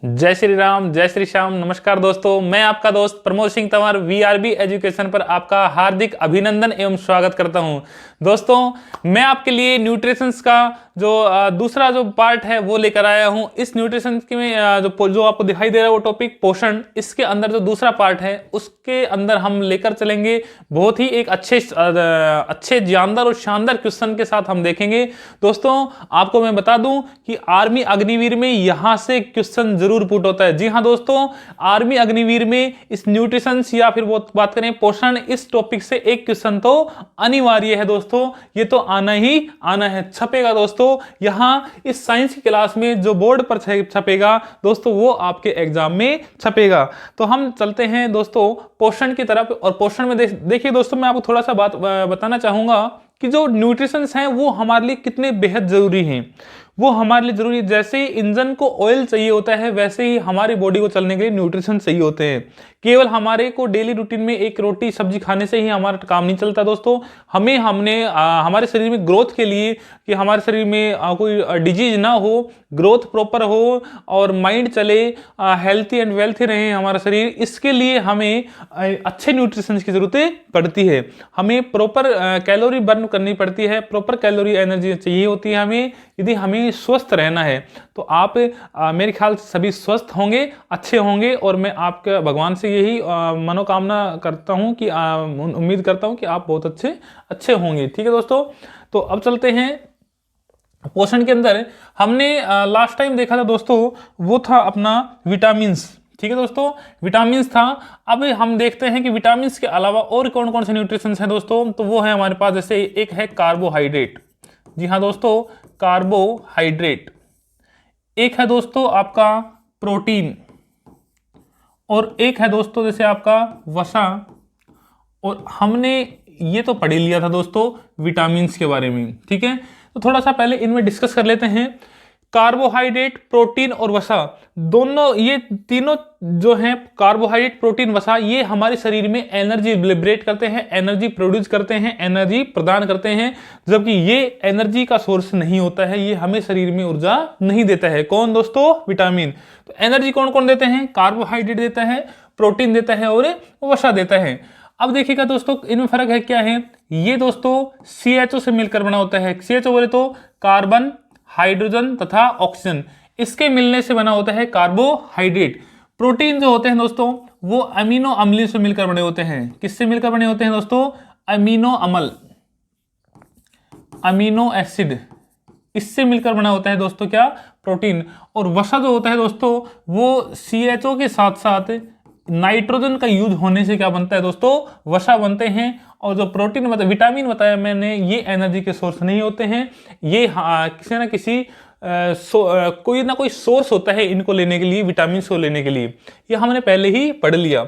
जय श्री श्याम। नमस्कार दोस्तों, मैं आपका दोस्त प्रमोद सिंह तंवर वीआरबी एजुकेशन पर आपका हार्दिक अभिनंदन एवं स्वागत करता हूं। दोस्तों, मैं आपके लिए न्यूट्रिशंस का जो दूसरा जो पार्ट है वो लेकर आया हूं। इस न्यूट्रिशन के में जो आपको दिखाई दे रहा है वो टॉपिक पोषण, इसके अंदर जो दूसरा पार्ट है उसके अंदर हम लेकर चलेंगे। बहुत ही एक अच्छे जानदार और शानदार क्वेश्चन के साथ हम देखेंगे। दोस्तों, आपको मैं बता दूं कि आर्मी अग्निवीर में यहां से क्वेश्चन जरूर पुट होता है। जी हां दोस्तों, आर्मी अग्निवीर में इस न्यूट्रिशन या फिर वो बात करें पोषण, इस टॉपिक से एक क्वेश्चन तो अनिवार्य है दोस्तों। ये तो आना ही आना है, छपेगा दोस्तों। यहां इस साइंस की क्लास में जो बोर्ड पर छपेगा दोस्तों, वो आपके एग्जाम में छपेगा। तो हम चलते हैं दोस्तों पोषण की तरफ। और पोषण में देखिए दोस्तों, मैं आपको थोड़ा सा बात बताना चाहूंगा कि जो न्यूट्रिशंस हैं वो हमारे लिए कितने बेहद जरूरी हैं। वो हमारे लिए जरूरी, जैसे ही इंजन को ऑयल चाहिए होता है वैसे ही हमारी बॉडी को चलने के लिए न्यूट्रिशन चाहिए होते हैं। केवल हमारे को डेली रूटीन में एक रोटी सब्जी खाने से ही हमारा काम नहीं चलता दोस्तों। हमारे शरीर में ग्रोथ के लिए, कि हमारे शरीर में कोई डिजीज ना हो, ग्रोथ प्रॉपर हो और माइंड चले, हेल्थी एंड वेल्थी रहे हमारा शरीर, इसके लिए हमें अच्छे न्यूट्रिशन की जरूरत पड़ती है। हमें प्रॉपर कैलोरी बर्न करनी पड़ती है, प्रॉपर कैलोरी एनर्जी चाहिए होती है हमें, यदि हमें स्वस्थ रहना है। तो आप मेरे ख्याल से सभी स्वस्थ होंगे, अच्छे होंगे, और मैं आपके भगवान से यही मनोकामना करता हूं कि उम्मीद करता हूं कि आप बहुत अच्छे होंगे। ठीक है दोस्तों, तो अब चलते हैं पोषण के अंदर। हमने लास्ट टाइम देखा था दोस्तों, वो था अपना विटामिन्स। ठीक है दोस्तों, विटामिन्स था। अब हम देखते हैं कि विटामिन्स के अलावा और कौन कौन से न्यूट्रिशंस हैं दोस्तों। तो वो है हमारे पास, जैसे एक है कार्बोहाइड्रेट। जी हाँ दोस्तों, कार्बोहाइड्रेट। एक है दोस्तों आपका प्रोटीन, और एक है दोस्तों जैसे आपका वसा। और हमने ये तो पढ़ ही लिया था दोस्तों विटामिन्स के बारे में। ठीक है, तो थोड़ा सा पहले इनमें डिस्कस कर लेते हैं। कार्बोहाइड्रेट, प्रोटीन और वसा, दोनों ये तीनों जो हैं, कार्बोहाइड्रेट, प्रोटीन, वसा, ये हमारे शरीर में एनर्जी लिबरेट करते हैं, एनर्जी प्रोड्यूस करते हैं, एनर्जी प्रदान करते हैं। जबकि ये एनर्जी का सोर्स नहीं होता है, ये हमें शरीर में ऊर्जा नहीं देता है। कौन दोस्तों? विटामिन। तो एनर्जी कौन कौन देते हैं? कार्बोहाइड्रेट देता है, प्रोटीन देता है और वसा देता है। अब देखिएगा दोस्तों, इनमें फर्क है क्या है। ये दोस्तों CHO से मिलकर बना होता है। CHO बोले तो कार्बन, हाइड्रोजन तथा ऑक्सीजन, इसके मिलने से बना होता है कार्बोहाइड्रेट। प्रोटीन जो होते हैं दोस्तों, वो अमीनो अम्ल से मिलकर बने होते हैं। किससे मिलकर बने होते हैं दोस्तों? अमीनो अम्ल, अमीनो एसिड, इससे मिलकर बना होता है दोस्तों क्या? प्रोटीन। और वसा जो होता है दोस्तों, वो CHO के साथ साथ नाइट्रोजन का यूज होने से क्या बनता है दोस्तों? वसा बनते हैं। और जो प्रोटीन विटामिन बताया मैंने, ये एनर्जी के सोर्स नहीं होते हैं। ये किसी ना किसी कोई ना कोई सोर्स होता है इनको लेने के लिए, विटामिन को लेने के लिए। ये हमने पहले ही पढ़ लिया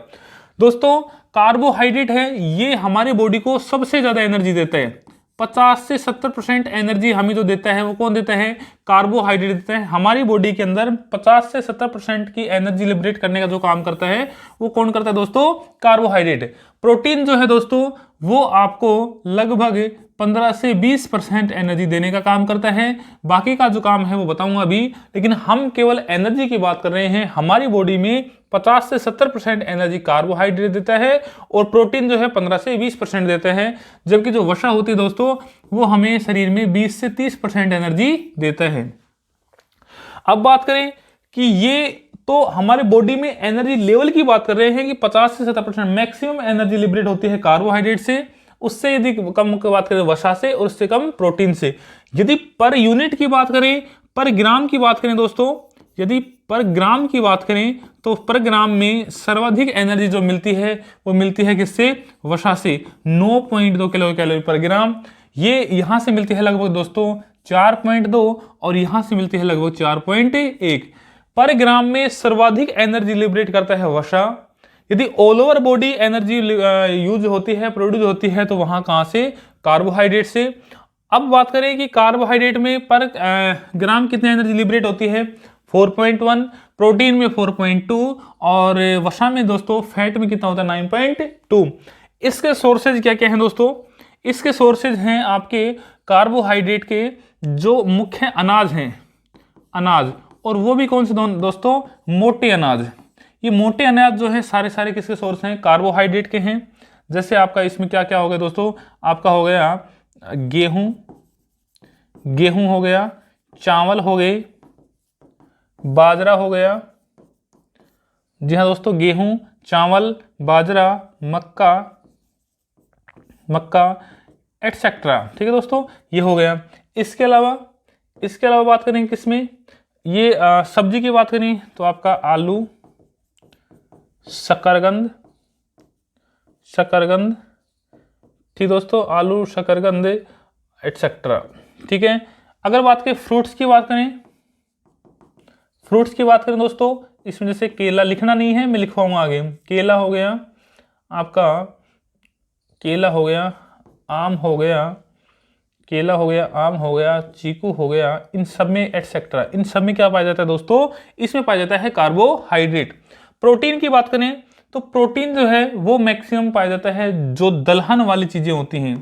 दोस्तों। कार्बोहाइड्रेट है, ये हमारी बॉडी को सबसे ज्यादा एनर्जी देता है। 50 से 70% एनर्जी हमें जो देता है वो कौन देता है? कार्बोहाइड्रेट देता है। हमारी बॉडी के अंदर 50 से 70% की एनर्जी लिबरेट करने का जो काम करता है वो कौन करता है दोस्तों? कार्बोहाइड्रेट। प्रोटीन जो है दोस्तों, वो आपको लगभग 15 से 20% एनर्जी देने का काम करता है। बाकी का जो काम है वो बताऊंगा अभी, लेकिन हम केवल एनर्जी की बात कर रहे हैं। हमारी बॉडी में 50 से 70% एनर्जी कार्बोहाइड्रेट देता है, और प्रोटीन जो है 15 से 20% देता है। जबकि जो वसा होती है दोस्तों, वो हमें शरीर में 20 से 30% एनर्जी देता है। अब बात करें कि ये तो हमारे बॉडी में एनर्जी लेवल की बात कर रहे हैं कि 50 से 70% मैक्सिमम एनर्जी लिबरेट होती है कार्बोहाइड्रेट से। उससे यदि कम की बात करें वसा से, और उससे कम प्रोटीन से। यदि पर यूनिट की बात करें, पर ग्राम की बात करें दोस्तों, यदि पर ग्राम की बात करें तो पर ग्राम में सर्वाधिक एनर्जी जो मिलती है वो मिलती है किससे? वसा से। 9.2 किलो कैलोरी पर ग्राम। ये यहां से मिलती है लगभग दोस्तों 4.2, और यहां से मिलती है लगभग 4.1। पर ग्राम में सर्वाधिक एनर्जी लिबरेट करता है वसा। यदि all over body energy use होती है, प्रोड्यूस होती है, तो वहां कहां से? कार्बोहाइड्रेट से। अब बात करें कि कार्बोहाइड्रेट में पर ग्राम कितनी एनर्जी लिबरेट होती है? 4.1, प्रोटीन में 4.2, और वसा में दोस्तों फैट में कितना होता है? 9.2। इसके सोर्सेज क्या क्या हैं दोस्तों? इसके सोर्सेज हैं आपके कार्बोहाइड्रेट के जो मुख्य अनाज हैं, अनाज, और वो भी कौन से दोस्तों, मोटे अनाज। ये मोटे अनाज जो है सारे सारे किसके सोर्स हैं, कार्बोहाइड्रेट के हैं। जैसे आपका इसमें क्या क्या हो गया दोस्तों, आपका हो गया गेहूं, गेहूं हो गया, चावल हो गए, बाजरा हो गया। जी हाँ दोस्तों, गेहूं, चावल, बाजरा, मक्का, मक्का एटसेट्रा। ठीक है दोस्तों, ये हो गया। इसके अलावा बात करें किसमें, ये सब्जी की बात करें तो आपका आलू, शकरकंद, ठीक दोस्तों, आलू, शकरकंद एटसेट्रा। ठीक है, अगर बात करें फ्रूट्स की बात करें दोस्तों, इसमें जैसे केला लिखना नहीं है, मैं लिखवाऊंगा आगे। केला हो गया आपका, केला हो गया, आम हो गया, केला हो गया, आम हो गया, चीकू हो गया, इन सब में एटसेट्रा, इन सब में क्या पाया जाता है दोस्तों, इसमें पाया जाता है कार्बोहाइड्रेट। प्रोटीन की बात करें तो प्रोटीन जो है वो मैक्सिमम पाया जाता है जो दलहन वाली चीजें होती हैं।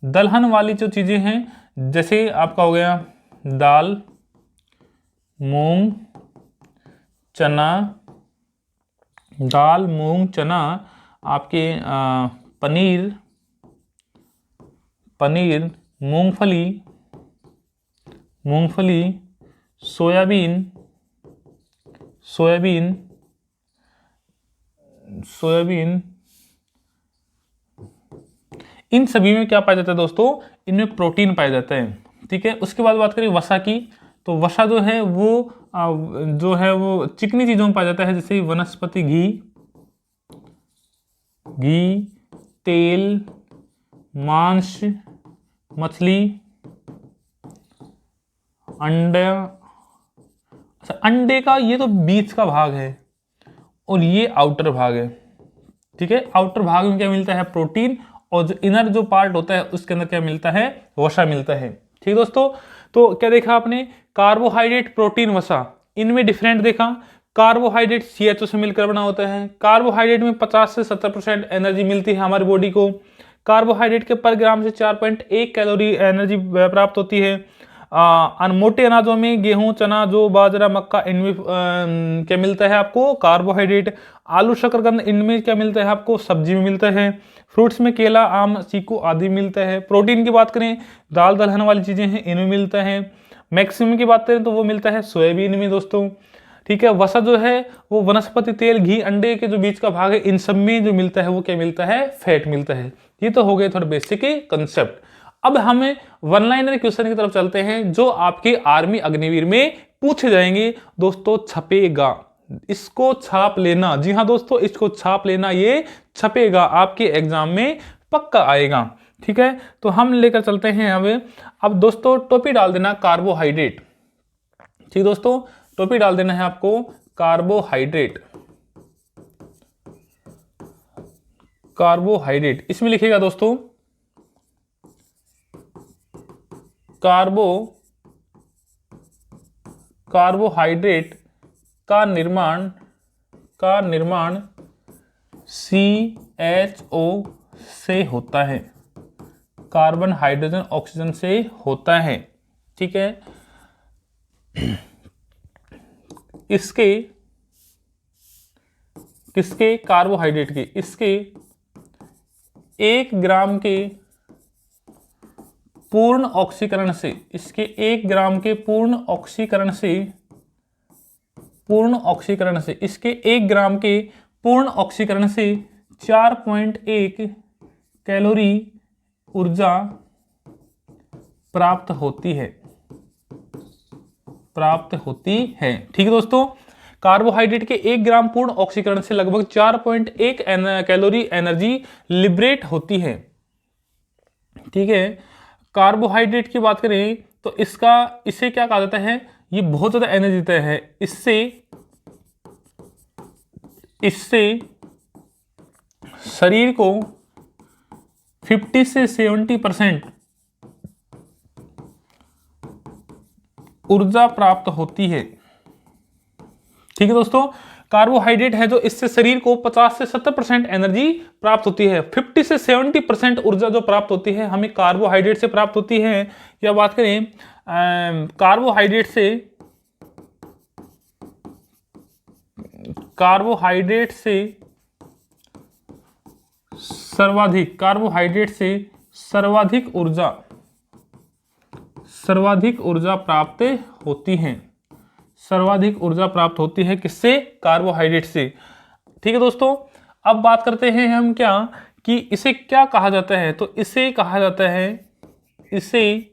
दलहन वाली जो चीजें हैं, जैसे आपका हो गया दाल, मूंग, चना, दाल, मूंग, चना, आपके पनीर, मूंगफली, सोयाबीन, इन सभी में क्या पाया जाता है दोस्तों, इनमें प्रोटीन पाया जाता है। ठीक है, उसके बाद बात करें वसा की, तो वसा जो है वो चिकनी चीजों में पाया जाता है, जैसे वनस्पति घी, तेल, मांस, मछली, अंडे का ये तो बीच का भाग है और ये आउटर भाग है। ठीक है, आउटर भाग में क्या मिलता है, प्रोटीन, और जो इनर जो पार्ट होता है उसके अंदर क्या मिलता है, वसा मिलता है। ठीक दोस्तों, तो क्या देखा आपने, कार्बोहाइड्रेट, प्रोटीन, वसा, इनमें डिफरेंट देखा। कार्बोहाइड्रेट CHO से मिलकर बना होता है। कार्बोहाइड्रेट में 50 से 70% एनर्जी मिलती है हमारी बॉडी को। कार्बोहाइड्रेट के पर ग्राम से 4.1 कैलोरी एनर्जी प्राप्त होती है। मोटे अनाजों में गेहूं, चना, जौ, बाजरा, मक्का, इनमें क्या मिलता है आपको, कार्बोहाइड्रेट। आलू, शकरकंद, इनमें क्या मिलता है आपको, सब्जी में मिलता है। फ्रूट्स में केला, आम, चीकू आदि मिलता है। प्रोटीन की बात करें, दाल दलहन वाली चीजें हैं, इनमें मिलता है। मैक्सिमम की बात करें तो वो मिलता है सोयाबीन में दोस्तों। ठीक है, वसा जो है वो वनस्पति तेल, घी, अंडे के जो बीच का भाग है, इन सब में जो मिलता है वो क्या मिलता है, फैट मिलता है। ये तो हो गए थोड़े बेसिक कंसेप्ट। अब हमें वन लाइनर क्वेश्चन की तरफ चलते हैं जो आपके आर्मी अग्निवीर में पूछे जाएंगे दोस्तों। छपेगा, इसको छाप लेना। जी हाँ दोस्तों, इसको छाप लेना, ये छपेगा, आपके एग्जाम में पक्का आएगा। ठीक है, तो हम लेकर चलते हैं अब दोस्तों टोपी डाल देना कार्बोहाइड्रेट। ठीक दोस्तों, टोपी डाल देना है आपको कार्बोहाइड्रेट। इसमें लिखिएगा दोस्तों कार्बोहाइड्रेट का निर्माण CHO से होता है, कार्बन, हाइड्रोजन, ऑक्सीजन से होता है। ठीक है, किसके कार्बोहाइड्रेट के, इसके 1 ग्राम के पूर्ण ऑक्सीकरण से, इसके 1 ग्राम के पूर्ण ऑक्सीकरण से, इसके 1 ग्राम के पूर्ण ऑक्सीकरण से 4.1 कैलोरी ऊर्जा प्राप्त होती है। ठीक है दोस्तों, कार्बोहाइड्रेट के 1 ग्राम पूर्ण ऑक्सीकरण से लगभग 4.1 कैलोरी एनर्जी लिबरेट होती है। ठीक है, कार्बोहाइड्रेट की बात करें तो इसे क्या कहा जाता है, ये बहुत ज्यादा एनर्जी देता है। इससे शरीर को 50 से 70% ऊर्जा प्राप्त होती है। ठीक है दोस्तों, कार्बोहाइड्रेट है जो इससे शरीर को 50 से 70% एनर्जी प्राप्त होती है। 50 से 70% ऊर्जा जो प्राप्त होती है हमें कार्बोहाइड्रेट से प्राप्त होती है। या बात करें कार्बोहाइड्रेट से कार्बोहाइड्रेट से सर्वाधिक ऊर्जा प्राप्त होती है। सर्वाधिक ऊर्जा प्राप्त होती है किससे? कार्बोहाइड्रेट से। ठीक है दोस्तों, अब बात करते हैं हम क्या कि इसे क्या कहा जाता है। तो इसे कहा जाता है, इसे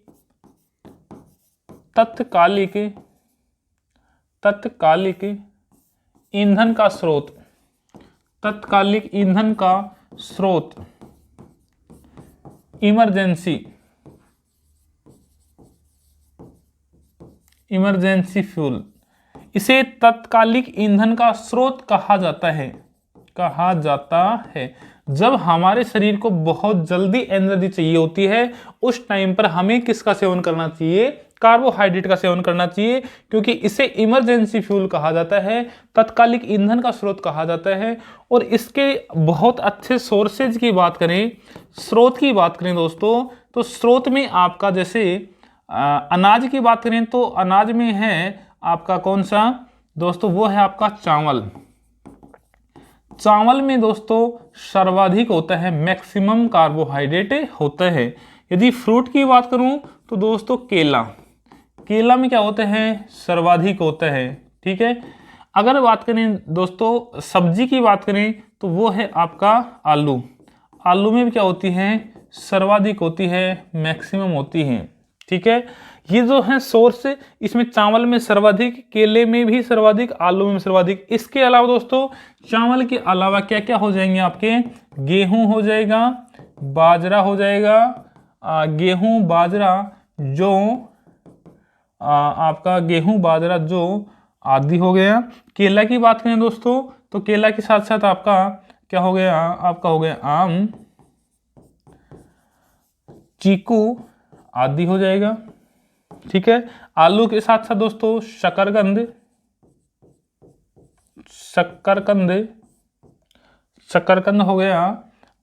तत्कालिक ईंधन का स्रोत, तत्कालिक ईंधन का स्रोत, इमरजेंसी फ्यूल। इसे तत्कालिक ईंधन का स्रोत कहा जाता है। जब हमारे शरीर को बहुत जल्दी एनर्जी चाहिए होती है, उस टाइम पर हमें किसका सेवन करना चाहिए? कार्बोहाइड्रेट का सेवन करना चाहिए, क्योंकि इसे इमरजेंसी फ्यूल कहा जाता है, तत्कालिक ईंधन का स्रोत कहा जाता है। और इसके बहुत अच्छे सोर्सेज की बात करें, स्रोत की बात करें दोस्तों, तो स्रोत में आपका जैसे अनाज की बात करें तो अनाज में है आपका कौन सा दोस्तों? वो है आपका चावल। चावल में दोस्तों सर्वाधिक होता है, मैक्सिमम कार्बोहाइड्रेट होता है। यदि फ्रूट की बात करूं तो दोस्तों केला में क्या होता है? सर्वाधिक होता है। ठीक है, अगर बात करें दोस्तों सब्जी की बात करें तो वो है आपका आलू में भी क्या होती है? सर्वाधिक होती है, मैक्सिमम होती है। ठीक है, ये जो है सोर्स, इसमें चावल में सर्वाधिक, केले में भी सर्वाधिक, आलू में सर्वाधिक। इसके अलावा दोस्तों चावल के अलावा क्या क्या हो जाएंगे आपके? गेहूं हो जाएगा, बाजरा हो जाएगा, गेहूं बाजरा जो आपका गेहूं बाजरा जो आदि हो गया। केला की बात करें दोस्तों तो केला के साथ साथ आपका क्या हो गया? आपका हो गया आम, चीकू आदि हो जाएगा। ठीक है, आलू के साथ साथ दोस्तों शकरकंद हो गया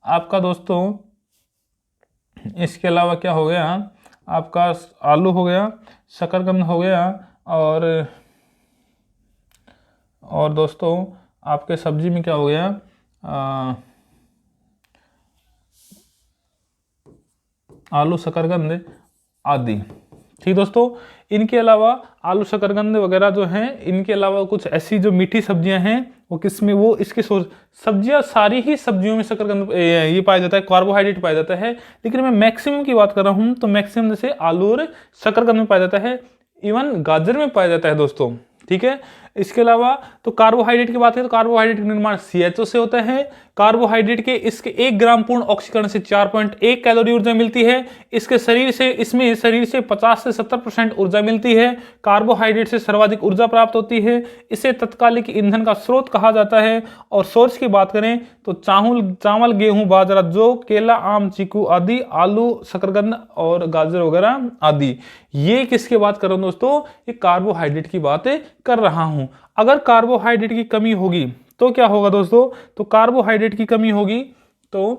आपका दोस्तों। इसके अलावा क्या हो गया आपका? आलू हो गया, शकरकंद हो गया, और दोस्तों आपके सब्जी में क्या हो गया? आलू, शकरकंद आदि। ठीक दोस्तों, इनके अलावा आलू शकरकंद वगैरह जो हैं, इनके अलावा कुछ ऐसी जो मीठी सब्जियां हैं वो किसमें? वो इसके सोर्स, सब्जियां सारी ही सब्जियों में शकरकंद ये पाया जाता है, कार्बोहाइड्रेट पाया जाता है। लेकिन मैं मैक्सिमम की बात कर रहा हूं तो मैक्सिमम जैसे आलू और शकरकंद में पाया जाता है, इवन गाजर में पाया जाता है दोस्तों। ठीक है, इसके अलावा तो कार्बोहाइड्रेट की बात करें तो कार्बोहाइड्रेट का निर्माण CHO से होता है। कार्बोहाइड्रेट के इसके 1 ग्राम पूर्ण ऑक्सीकरण से 4.1 कैलोरी ऊर्जा मिलती है। इसमें शरीर से 50 से 70% ऊर्जा मिलती है। कार्बोहाइड्रेट से सर्वाधिक ऊर्जा प्राप्त होती है। इसे तत्कालिक ईंधन का स्रोत कहा जाता है। और सोर्स की बात करें तो चावल, गेहूं, बाजरा, जौ, केला, आम, चीकू आदि, आलू, शकरकंद और गाजर वगैरह आदि। ये किसकी बात कर रहा हूं दोस्तों? ये कार्बोहाइड्रेट की बात कर रहा हूं। अगर कार्बोहाइड्रेट की कमी होगी तो क्या होगा दोस्तों? तो कार्बोहाइड्रेट की कमी होगी तो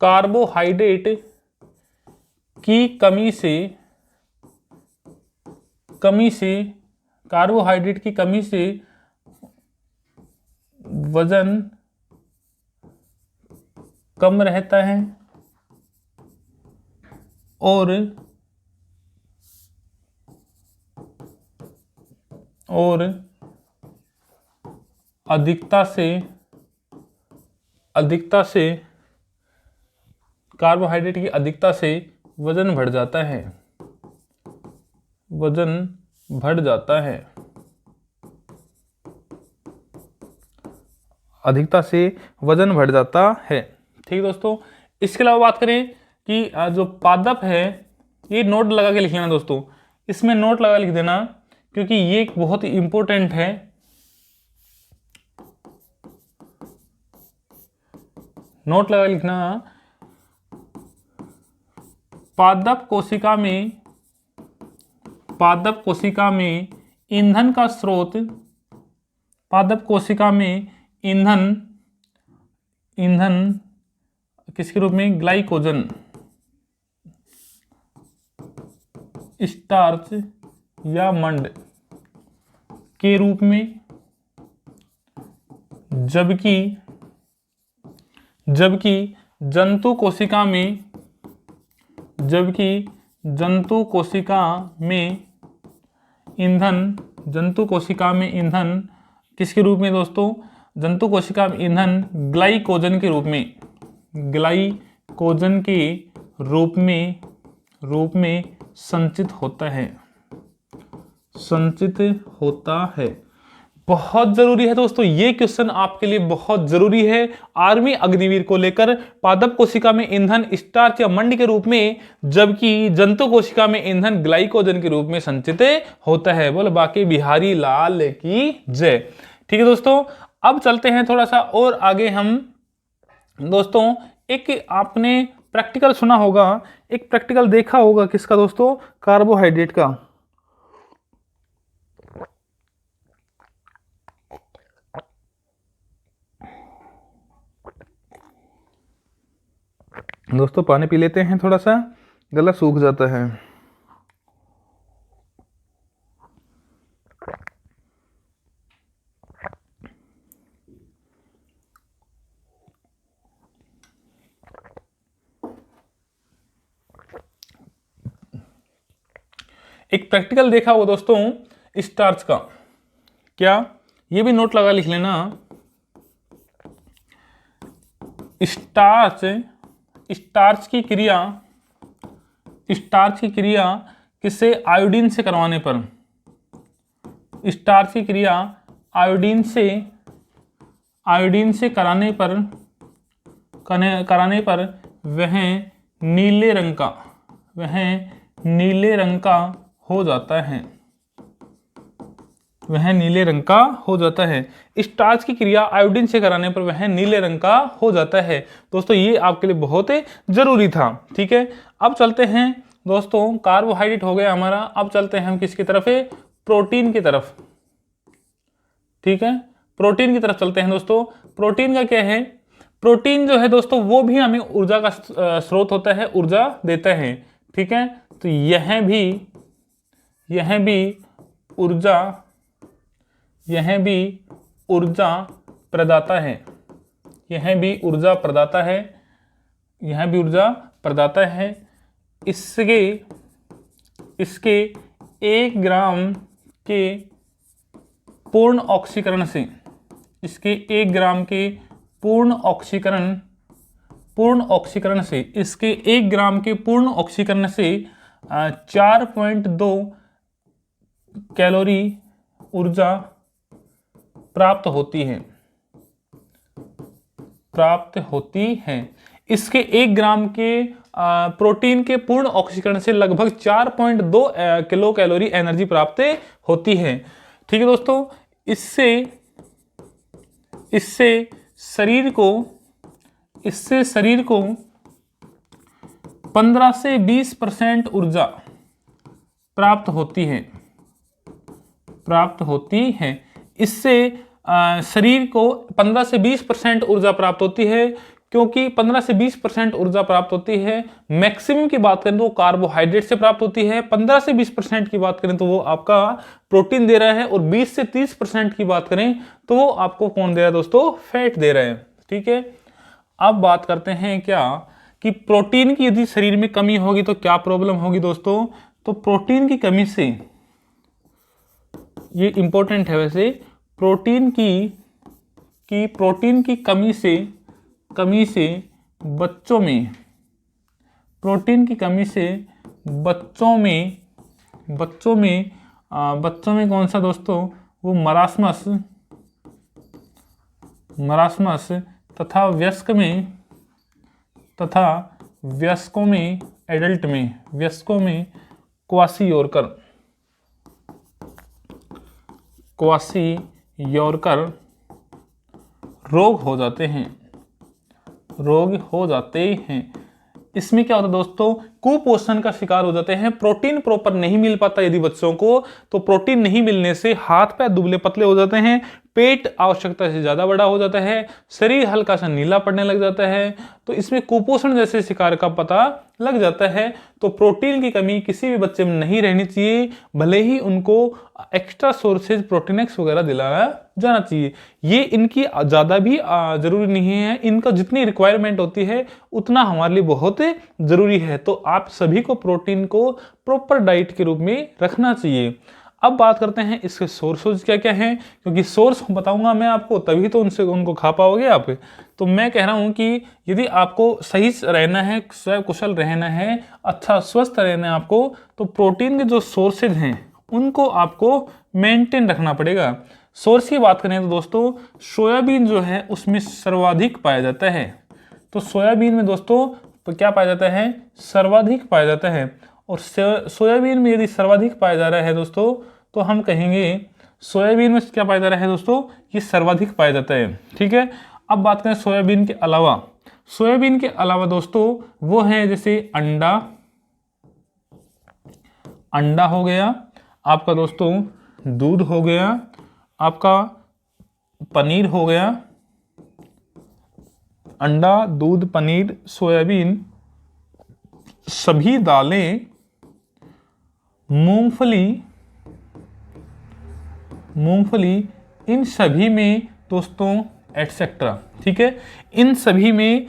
कार्बोहाइड्रेट की कमी से वजन कम रहता है और अधिकता से कार्बोहाइड्रेट की अधिकता से वजन बढ़ जाता है। अधिकता से वजन बढ़ जाता है। ठीक दोस्तों, इसके अलावा बात करें कि जो पादप है, ये नोट लगा के लिख लेना दोस्तों, इसमें नोट लगा लिख देना क्योंकि ये एक बहुत ही इंपॉर्टेंट है। नोट लगा लिखना, पादप कोशिका में ईंधन का स्रोत, पादप कोशिका में ईंधन किसके रूप में? ग्लाइकोजन, या मंड के रूप में, जबकि जंतु कोशिका में ईंधन किसके रूप में दोस्तों? जंतु कोशिका में ईंधन ग्लाइकोजन के रूप में संचित होता है। बहुत जरूरी है दोस्तों, ये क्वेश्चन आपके लिए बहुत जरूरी है। आर्मी अग्निवीर को लेकर पादप कोशिका में ईंधन स्टार्च या मंड के रूप में, जबकि जंतु कोशिका में ईंधन ग्लाइकोजन के रूप में संचित होता है। बोलो बाकी बिहारी लाल की जय। ठीक है दोस्तों, अब चलते हैं थोड़ा सा और आगे। हम दोस्तों एक आपने प्रैक्टिकल सुना होगा, एक प्रैक्टिकल देखा होगा, किसका दोस्तों? कार्बोहाइड्रेट का। दोस्तों पानी पी लेते हैं, थोड़ा सा गला सूख जाता है। एक प्रैक्टिकल देखा होगा दोस्तों स्टार्च का। क्या? ये भी नोट लगा लिख लेना। स्टार्च की क्रिया किससे? आयोडीन से करवाने पर। स्टार्च की क्रिया आयोडीन से कराने पर वह नीले रंग का हो जाता है। स्टार्च की क्रिया आयोडीन से कराने पर वह नीले रंग का हो जाता है। दोस्तों ये आपके लिए बहुत जरूरी था। ठीक है, अब चलते हैं दोस्तों, कार्बोहाइड्रेट हो गया हमारा। अब चलते हैं हम किसकी तरफ है? प्रोटीन की तरफ। ठीक है, प्रोटीन की तरफ चलते हैं दोस्तों। प्रोटीन का क्या है? प्रोटीन जो है दोस्तों वो भी हमें ऊर्जा का स्रोत होता है, ऊर्जा देता है। ठीक है, तो यह भी ऊर्जा प्रदाता है। इसके 1 ग्राम के पूर्ण ऑक्सीकरण से, 4.2 कैलोरी ऊर्जा प्राप्त होती है। इसके 1 ग्राम के प्रोटीन के पूर्ण ऑक्सीकरण से लगभग 4.2 किलो कैलोरी एनर्जी प्राप्त होती है। ठीक है दोस्तों, इससे शरीर को 15 से 20% ऊर्जा प्राप्त होती है। इससे शरीर को 15 से 20% ऊर्जा प्राप्त होती है। क्योंकि 15 से 20% ऊर्जा प्राप्त होती है, मैक्सिमम की बात करें तो कार्बोहाइड्रेट से प्राप्त होती है। 15 से 20% की बात करें तो वो आपका प्रोटीन दे रहा है, और 20 से 30% की बात करें तो वो आपको कौन दे रहा है दोस्तों? फैट दे रहा है। ठीक है, अब बात करते हैं क्या कि प्रोटीन की यदि शरीर में कमी होगी तो क्या प्रॉब्लम होगी दोस्तों? तो प्रोटीन की कमी से, ये इंपॉर्टेंट है वैसे, प्रोटीन की कमी से बच्चों में कौन सा दोस्तों? वो मरासमस तथा वयस्कों में एडल्ट में क्वासी-योरकर रोग हो जाते हैं। इसमें क्या होता है दोस्तों? कुपोषण का शिकार हो जाते हैं। प्रोटीन प्रॉपर नहीं मिल पाता यदि बच्चों को, तो प्रोटीन नहीं मिलने से हाथ पैर दुबले पतले हो जाते हैं, पेट आवश्यकता से ज्यादा बड़ा हो जाता है, शरीर हल्का सा नीला पड़ने लग जाता है। तो इसमें कुपोषण जैसे शिकार का पता लग जाता है। तो प्रोटीन की कमी किसी भी बच्चे में नहीं रहनी चाहिए, भले ही उनको एक्स्ट्रा सोर्सेज प्रोटीन एक्स वगैरह दिलाया जाना चाहिए। ये इनकी ज़्यादा भी ज़रूरी नहीं है, इनका जितनी रिक्वायरमेंट होती है उतना हमारे लिए बहुत ज़रूरी है। तो आप सभी को प्रोटीन को प्रॉपर डाइट के रूप में रखना चाहिए। अब बात करते हैं इसके सोर्सेज क्या क्या हैं, क्योंकि सोर्स बताऊंगा मैं आपको तभी तो उनको खा पाओगे आप। तो मैं कह रहा हूं कि यदि आपको सही रहना है, स्वयं कुशल रहना है, अच्छा स्वस्थ रहना है आपको, तो प्रोटीन के जो सोर्सेज हैं उनको आपको मेंटेन रखना पड़ेगा। सोर्स की बात करें तो दोस्तों सोयाबीन जो है उसमें सर्वाधिक पाया जाता है। तो सोयाबीन में दोस्तों क्या पाया जाता है, सर्वाधिक पाया जाता है। और सोयाबीन में यदि सर्वाधिक पाया जा रहा है दोस्तों, तो हम कहेंगे सोयाबीन में क्या पाया जा रहा है दोस्तों, ये सर्वाधिक पाया जाता है। ठीक है, अब बात करें सोयाबीन के अलावा। सोयाबीन के अलावा दोस्तों वो है जैसे अंडा, अंडा हो गया आपका दोस्तों, दूध हो गया आपका, पनीर हो गया, अंडा, दूध, पनीर, सोयाबीन, सभी दालें, मूंगफली, इन सभी में दोस्तों एटसेट्रा। ठीक है, इन सभी में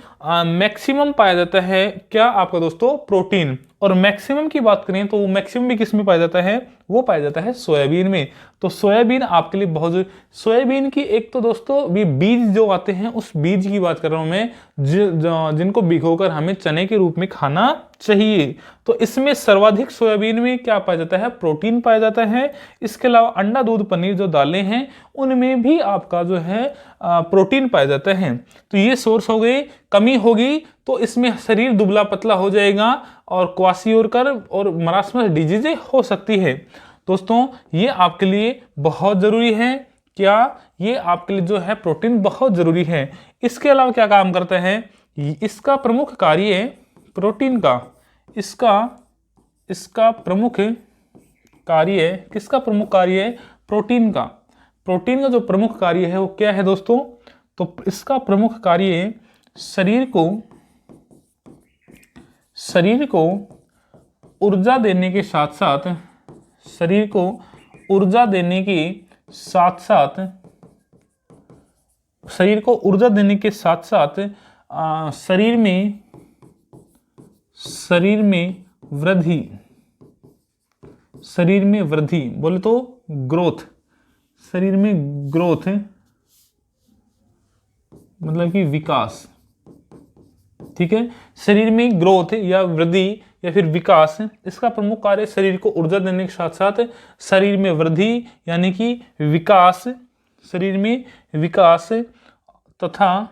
मैक्सिमम पाया जाता है क्या आपका दोस्तों, प्रोटीन। और मैक्सिमम की बात करें तो मैक्सिमम भी किस में पाया जाता है, वो पाया जाता है सोयाबीन में। तो सोयाबीन आपके लिए बहुत, सोयाबीन की एक तो दोस्तों भी बीज जो आते हैं उस बीज की बात कर रहा हूं मैं, जिनको भिगोकर हमें चने के रूप में खाना चाहिए। तो इसमें सर्वाधिक सोयाबीन में क्या पाया जाता है, प्रोटीन पाया जाता है। इसके अलावा अंडा, दूध, पनीर जो दालें हैं उनमें भी आपका जो है प्रोटीन पाया जाता है। तो ये सोर्स हो गए। कमी होगी तो इसमें शरीर दुबला पतला हो जाएगा और क्वाशियोरकर और मरासमस डिजीज हो सकती है। दोस्तों ये आपके लिए बहुत जरूरी है, क्या ये आपके लिए जो है प्रोटीन बहुत जरूरी है। इसके अलावा क्या काम करता है, इसका प्रमुख कार्य प्रोटीन का, इसका प्रमुख कार्य, किसका प्रमुख कार्य है, प्रोटीन का। प्रोटीन का जो प्रमुख कार्य है वो क्या है दोस्तों, तो इसका प्रमुख कार्य शरीर को ऊर्जा देने के साथ साथ, शरीर को ऊर्जा देने के साथ साथ, शरीर को ऊर्जा देने के साथ साथ शरीर में वृद्धि बोले तो ग्रोथ, शरीर में ग्रोथ मतलब कि विकास। ठीक है, शरीर में ग्रोथ या वृद्धि या फिर विकास, इसका प्रमुख कार्य शरीर को ऊर्जा देने के साथ साथ शरीर में वृद्धि यानी कि विकास, शरीर में विकास तथा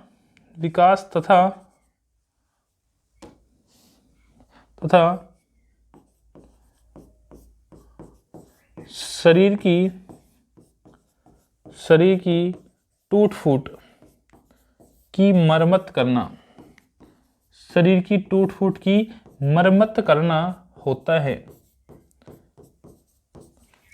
शरीर की टूट फूट की मरम्मत करना, शरीर की टूट फूट की मरम्मत करना होता है।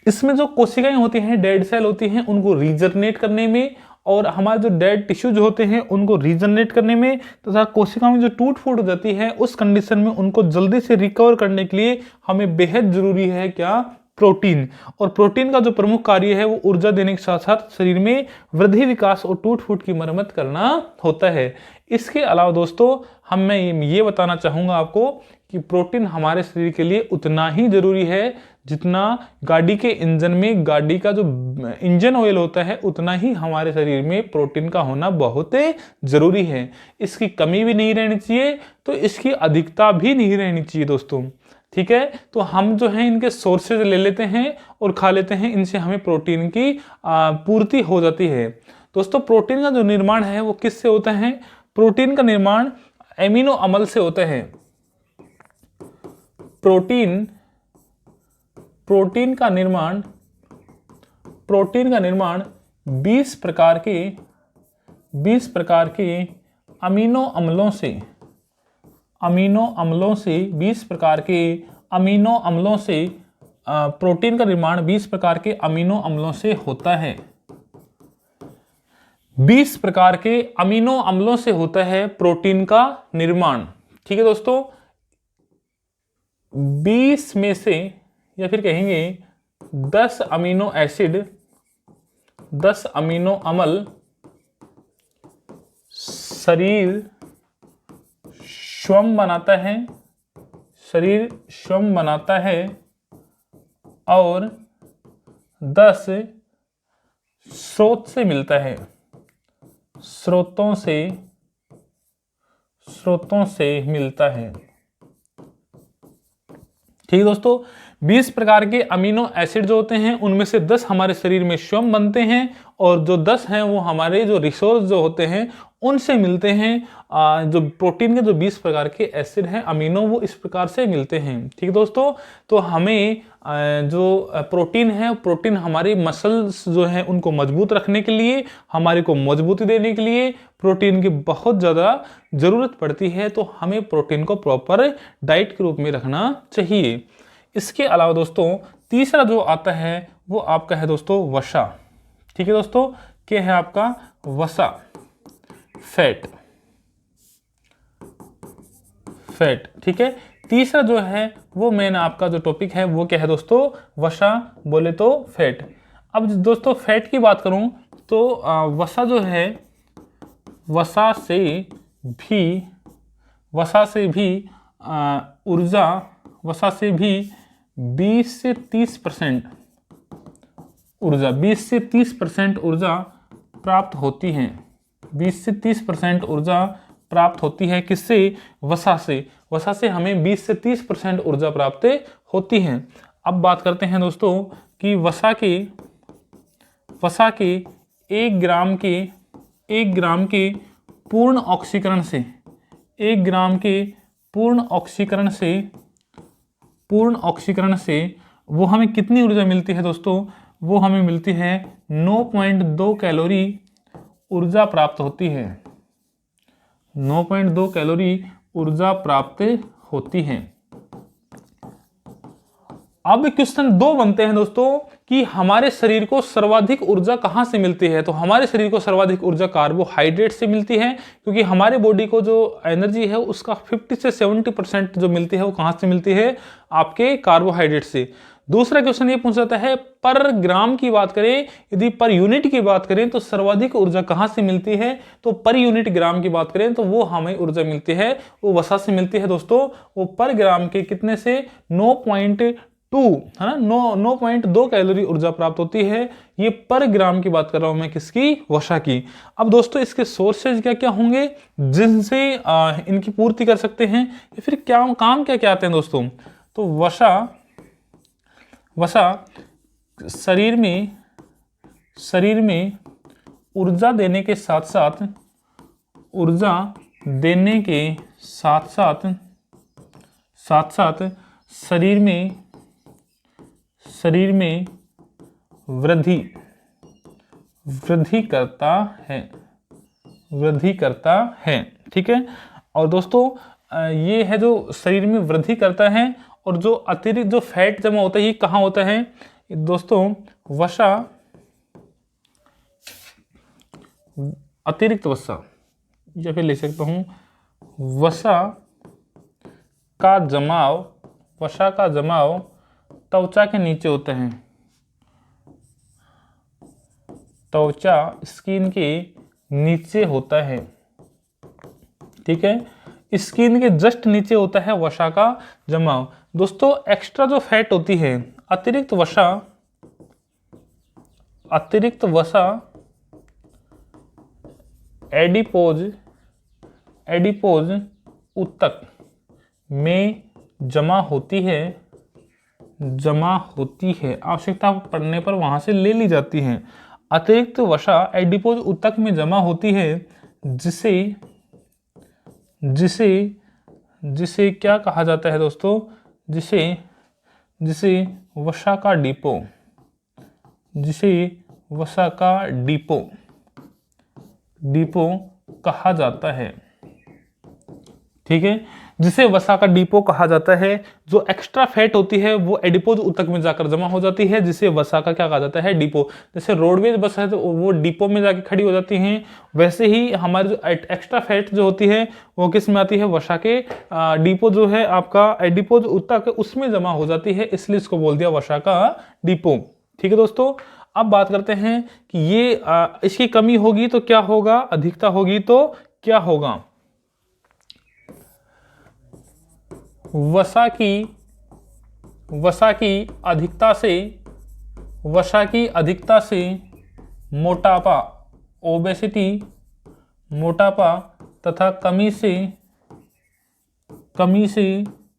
इसमें जो कोशिकाएं होती हैं, डेड सेल होती हैं, उनको रीजनरेट करने में और हमारे जो डेड टिश्यूज होते हैं उनको रीजनरेट करने में, तथा कोशिकाओं में जो टूट फूट हो जाती है उस कंडीशन में उनको जल्दी से रिकवर करने के लिए हमें बेहद जरूरी है क्या, प्रोटीन। और प्रोटीन का जो प्रमुख कार्य है वो ऊर्जा देने के साथ साथ शरीर में वृद्धि, विकास और टूट फूट की मरम्मत करना होता है। इसके अलावा दोस्तों मैं ये बताना चाहूंगा आपको कि प्रोटीन हमारे शरीर के लिए उतना ही जरूरी है जितना गाड़ी के इंजन में गाड़ी का जो इंजन ऑयल होता है उतना ही हमारे शरीर में प्रोटीन का होना बहुत जरूरी है। इसकी कमी भी नहीं रहनी चाहिए तो इसकी अधिकता भी नहीं रहनी चाहिए दोस्तों। ठीक है, तो हम जो है इनके सोर्सेज ले लेते हैं और खा लेते हैं, इनसे हमें प्रोटीन की पूर्ति हो जाती है। दोस्तों प्रोटीन का जो निर्माण है वो किससे होता है, प्रोटीन का निर्माण एमिनो अम्ल से होता है। प्रोटीन का निर्माण 20 प्रकार के अमीनो अम्लों से अमीनो अम्लों से 20 प्रकार के अमीनो अम्लों से प्रोटीन का निर्माण 20 प्रकार के अमीनो अम्लों से होता है। 20 प्रकार के अमीनो अम्लों से होता है प्रोटीन का निर्माण। ठीक है दोस्तों, 20 में से या फिर कहेंगे 10 अमीनो एसिड, 10 अमीनो अम्ल शरीर श्वम बनाता है, शरीर श्वम बनाता है और 10 स्रोत से मिलता है, स्रोतों से मिलता है। ठीक है दोस्तों, 20 प्रकार के अमीनो एसिड जो होते हैं उनमें से 10 हमारे शरीर में श्वम बनते हैं और जो 10 हैं वो हमारे जो रिसोर्स जो होते हैं उनसे मिलते हैं। जो प्रोटीन के जो 20 प्रकार के एसिड हैं अमीनो वो इस प्रकार से मिलते हैं। ठीक है दोस्तों, तो हमें जो प्रोटीन है, प्रोटीन हमारी मसल्स जो हैं उनको मजबूत रखने के लिए, हमारे को मजबूती देने के लिए प्रोटीन की बहुत ज़्यादा ज़रूरत पड़ती है। तो हमें प्रोटीन को प्रॉपर डाइट के रूप में रखना चाहिए। इसके अलावा दोस्तों तीसरा जो आता है वो आपका है दोस्तों वसा। ठीक है दोस्तों, क्या है आपका वसा, फैट। ठीक है, तीसरा जो है वो मेन आपका जो टॉपिक है वो क्या है दोस्तों, वसा बोले तो फैट। अब दोस्तों फैट की बात करूं तो वसा जो है वसा से भी ऊर्जा, वसा से भी 20 से 30% ऊर्जा, 20 से 30% ऊर्जा प्राप्त होती है। 20 से 30% ऊर्जा प्राप्त होती है किससे, वसा से। वसा से हमें 20 से 30% ऊर्जा प्राप्त होती है। अब बात करते हैं दोस्तों कि वसा के 1 ग्राम के पूर्ण ऑक्सीकरण से, 1 ग्राम के पूर्ण ऑक्सीकरण से वो हमें कितनी ऊर्जा मिलती है दोस्तों, वो हमें मिलती है 9.2 कैलोरी ऊर्जा प्राप्त होती है। 9.2 कैलोरी ऊर्जा प्राप्त होती है। अब क्वेश्चन 2 बनते हैं दोस्तों कि हमारे शरीर को सर्वाधिक ऊर्जा कहां से मिलती है। तो हमारे शरीर को सर्वाधिक ऊर्जा कार्बोहाइड्रेट से मिलती है, क्योंकि हमारे बॉडी को जो एनर्जी है उसका 50 से 70% जो मिलती है वो कहां से मिलती है, आपके कार्बोहाइड्रेट से। दूसरा क्वेश्चन ये पूछ जाता है पर ग्राम की बात करें, यदि पर यूनिट की बात करें तो सर्वाधिक ऊर्जा कहां से मिलती है, तो पर यूनिट ग्राम की बात करें तो वो हमें ऊर्जा मिलती है वो वसा से मिलती है दोस्तों। वो पर ग्राम के कितने से 9.2 है ना, 9.2 कैलोरी ऊर्जा प्राप्त होती है। ये पर ग्राम की बात कर रहा हूं मैं, किसकी, वसा की। अब दोस्तों इसके सोर्सेज क्या क्या होंगे जिनसे इनकी पूर्ति कर सकते हैं, या फिर क्या काम क्या क्या आते हैं दोस्तों। तो वसा शरीर में ऊर्जा देने के साथ साथ शरीर में वृद्धि करता है। ठीक है, और दोस्तों ये है जो शरीर में वृद्धि करता है, और जो अतिरिक्त जो फैट जमा होता है ये कहाँ होता है दोस्तों, वसा, अतिरिक्त वसा, या फिर लिख सकता हूं वसा का जमाव त्वचा के नीचे होता है। त्वचा, स्किन के नीचे होता है। ठीक है, स्किन के जस्ट नीचे होता है वसा का जमाव। दोस्तों एक्स्ट्रा जो फैट होती है, अतिरिक्त वसा एडिपोज ऊतक में जमा होती है, आवश्यकता पड़ने पर वहां से ले ली जाती है। अतिरिक्त वसा एडिपोज ऊतक में जमा होती है, जिसे क्या कहा जाता है दोस्तों, जिसे वसा का डिपो कहा जाता है। ठीक है, जिसे वसा का डिपो कहा जाता है। जो एक्स्ट्रा फैट होती है वो एडिपोज ऊतक में जाकर जमा हो जाती है, जिसे वसा का क्या कहा जाता है, डिपो। जैसे रोडवेज बस है तो वो डिपो में जाके खड़ी हो जाती हैं, वैसे ही हमारी जो एक्स्ट्रा फैट जो होती है वो किस में आती है, वसा के डिपो जो है आपका एडिपोज ऊतक उसमें जमा हो जाती है, इसलिए इसको बोल दिया वसा का डिपो। ठीक है दोस्तों, अब बात करते हैं कि ये इसकी कमी होगी तो क्या होगा, अधिकता होगी तो क्या होगा। वसा की अधिकता से मोटापा, ओबेसिटी, मोटापा तथा कमी से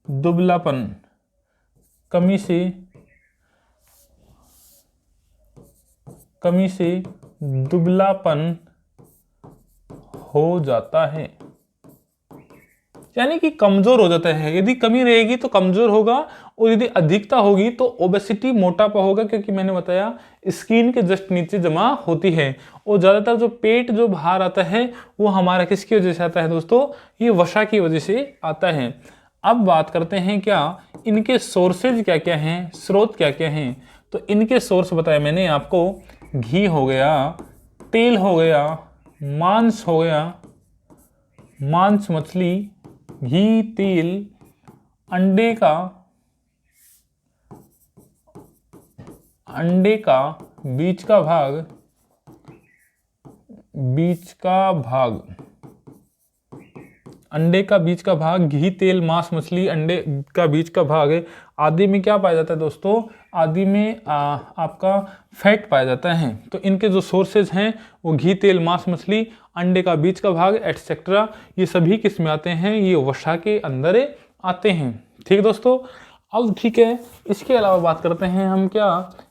दुबलापन, हो जाता है, यानी कि कमजोर हो जाता है। यदि कमी रहेगी तो कमजोर होगा, और यदि अधिकता होगी तो ओबेसिटी, मोटापा होगा, क्योंकि मैंने बताया स्किन के जस्ट नीचे जमा होती है। और ज्यादातर जो पेट जो बाहर आता है वो हमारा किसकी वजह से आता है दोस्तों, ये वसा की वजह से आता है। अब बात करते हैं क्या इनके सोर्सेज क्या क्या हैं, स्रोत क्या क्या हैं। तो इनके सोर्स बताया मैंने आपको, घी हो गया, तेल हो गया, मांस हो गया, मांस मछली, घी, तेल, अंडे का बीच का भाग, घी, तेल, मांस, मछली, अंडे का बीच का भाग आदि में क्या पाया जाता है दोस्तों, आदि में आपका फैट पाया जाता है। तो इनके जो सोर्सेज हैं वो घी, तेल, मांस, मछली, अंडे का बीच का भाग एटसेट्रा, ये सभी किस में आते हैं, ये वसा के अंदर आते हैं। ठीक है दोस्तों, अब ठीक है, इसके अलावा बात करते हैं हम क्या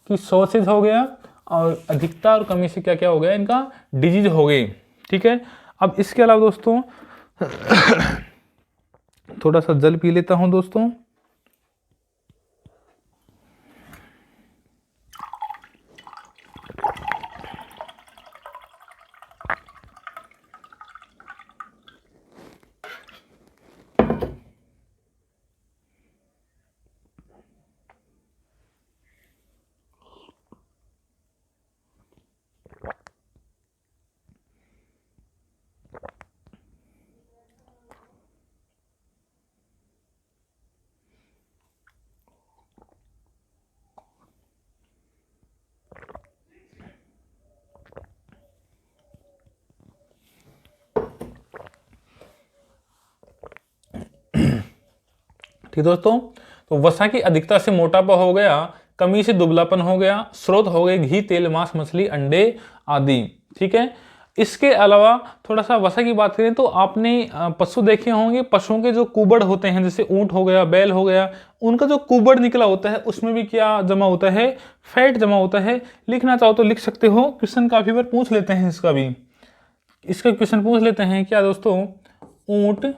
कि सोर्सेज हो गया, और अधिकता और कमी से क्या क्या हो गया, इनका डिजीज हो गई। ठीक है, अब इसके अलावा दोस्तों थोड़ा सा जल पी लेता हूं दोस्तों। ठीक दोस्तों, तो वसा की अधिकता से मोटापा हो गया, कमी से दुबलापन हो गया, स्रोत हो गए घी, तेल, मांस, मछली, अंडे आदि। ठीक है, इसके अलावा थोड़ा सा वसा की बात करें तो आपने पशु देखे होंगे, पशुओं के जो कुबड़ होते हैं, जैसे ऊंट हो गया, बैल हो गया, उनका जो कुबड़ निकला होता है उसमें भी क्या जमा होता है, फैट जमा होता है। लिखना चाहो तो लिख सकते हो, क्वेश्चन काफी बार पूछ लेते हैं इसका भी, इसका क्वेश्चन पूछ लेते हैं क्या दोस्तों, ऊंट,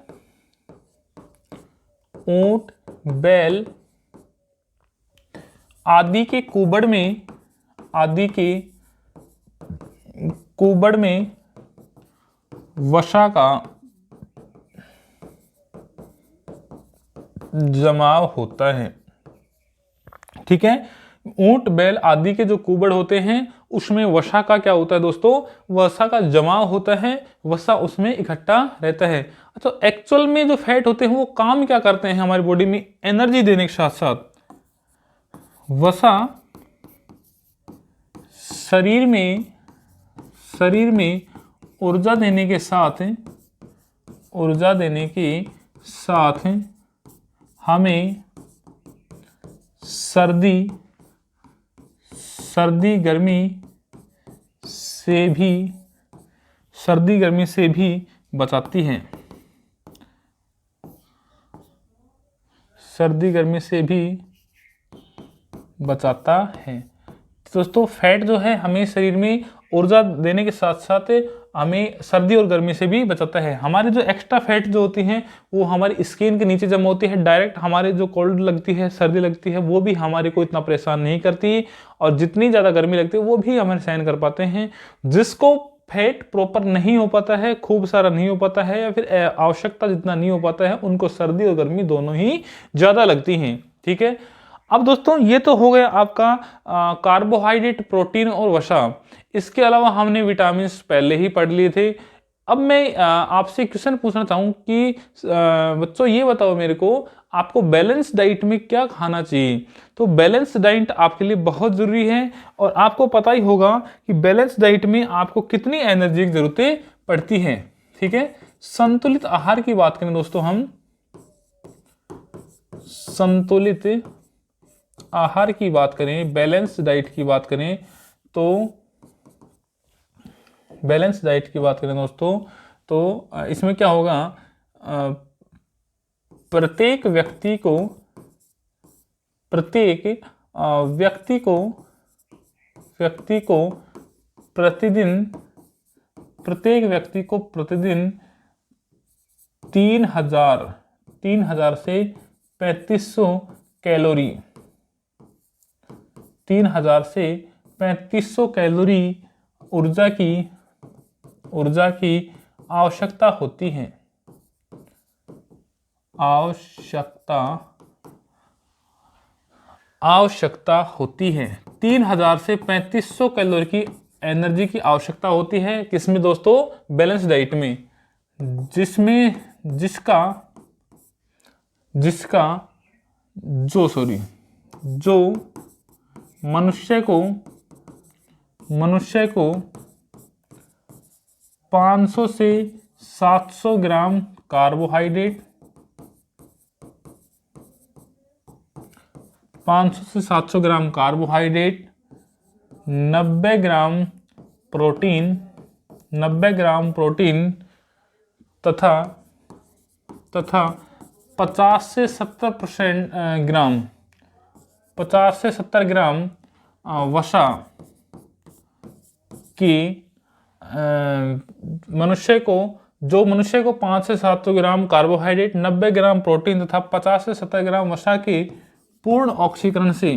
बैल आदि के कुबड़ में वसा का जमाव होता है। ठीक है, ऊंट, बैल आदि के जो कुबड़ होते हैं उसमें वसा का क्या होता है दोस्तों, वसा का जमाव होता है, वसा उसमें इकट्ठा रहता है। तो एक्चुअल में जो फैट होते हैं वो काम क्या करते हैं हमारी बॉडी में, एनर्जी देने के साथ साथ वसा शरीर में ऊर्जा देने के साथ हमें सर्दी गर्मी से भी बचाती है, सर्दी गर्मी से भी बचाता है। दोस्तों फैट जो है हमें शरीर में ऊर्जा देने के साथ साथ हमें सर्दी और गर्मी से भी बचाता है। हमारे जो एक्स्ट्रा फैट जो होती हैं वो हमारी स्किन के नीचे जमा होती है, डायरेक्ट हमारे जो कोल्ड लगती है, सर्दी लगती है, वो भी हमारे को इतना परेशान नहीं करती, और जितनी ज़्यादा गर्मी लगती है वो भी हमें सहन कर पाते हैं। जिसको फैट प्रॉपर नहीं हो पाता है, खूब सारा नहीं हो पाता है, या फिर आवश्यकता जितना नहीं हो पाता है, उनको सर्दी और गर्मी दोनों ही ज़्यादा लगती हैं। ठीक है, अब दोस्तों ये तो हो गया आपका कार्बोहाइड्रेट, प्रोटीन और वसा। इसके अलावा हमने विटामिन पहले ही पढ़ लिए थे। अब मैं आपसे क्वेश्चन पूछना चाहूँ कि बच्चों ये बताओ मेरे को, आपको बैलेंस डाइट में क्या खाना चाहिए। तो बैलेंस डाइट आपके लिए बहुत ज़रूरी है, और आपको पता ही होगा कि बैलेंस डाइट में आपको कितनी एनर्जी की ज़रूरतें पड़ती हैं। ठीक है, संतुलित आहार की बात करें दोस्तों, हम संतुलित आहार की बात करें, बैलेंस डाइट की बात करें, तो बैलेंस डाइट की बात करें दोस्तों, तो इसमें क्या होगा, प्रत्येक व्यक्ति को प्रतिदिन 3000 से 3500 कैलोरी 3000 से 3500 कैलोरी ऊर्जा की आवश्यकता होती है। आवश्यकता होती है 3000 से 3500 कैलोरी की एनर्जी की आवश्यकता होती है। किसमें दोस्तों, बैलेंस डाइट में, जिसका जो मनुष्य को 500 से 700 ग्राम कार्बोहाइड्रेट, 500 से 700 ग्राम कार्बोहाइड्रेट, 90 ग्राम प्रोटीन तथा 50 से 70 ग्राम वसा की मनुष्य को 5 से 700 ग्राम कार्बोहाइड्रेट, 90 ग्राम प्रोटीन तथा 50 से 70 ग्राम वसा की पूर्ण ऑक्सीकरण से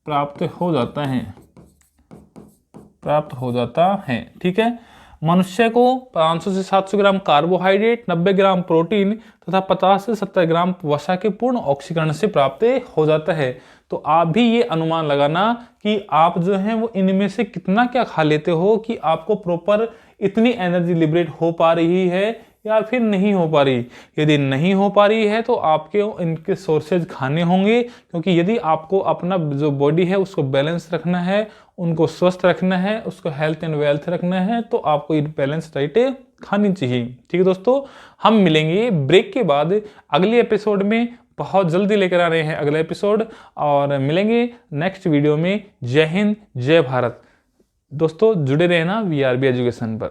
प्राप्त हो जाता है। ठीक है, मनुष्य को 500 से 700 ग्राम कार्बोहाइड्रेट, 90 ग्राम प्रोटीन तथा 50 से 70 ग्राम वसा के पूर्ण ऑक्सीकरण से प्राप्त हो जाता है। तो आप भी ये अनुमान लगाना कि आप जो है वो इनमें से कितना क्या खा लेते हो कि आपको प्रॉपर इतनी एनर्जी लिबरेट हो पा रही है या फिर नहीं हो पा रही। यदि नहीं हो पा रही है तो आपके इनके सोर्सेज खाने होंगे, क्योंकि यदि आपको अपना जो बॉडी है उसको बैलेंस रखना है, उनको स्वस्थ रखना है, उसको हेल्थ एंड वेल्थ रखना है, तो आपको ये बैलेंस डाइटें खानी चाहिए। ठीक है दोस्तों, हम मिलेंगे ब्रेक के बाद अगले एपिसोड में। बहुत जल्दी लेकर आ रहे हैं अगला एपिसोड, और मिलेंगे नेक्स्ट वीडियो में। जय हिंद, जय भारत। दोस्तों जुड़े रहना VRB एजुकेशन पर।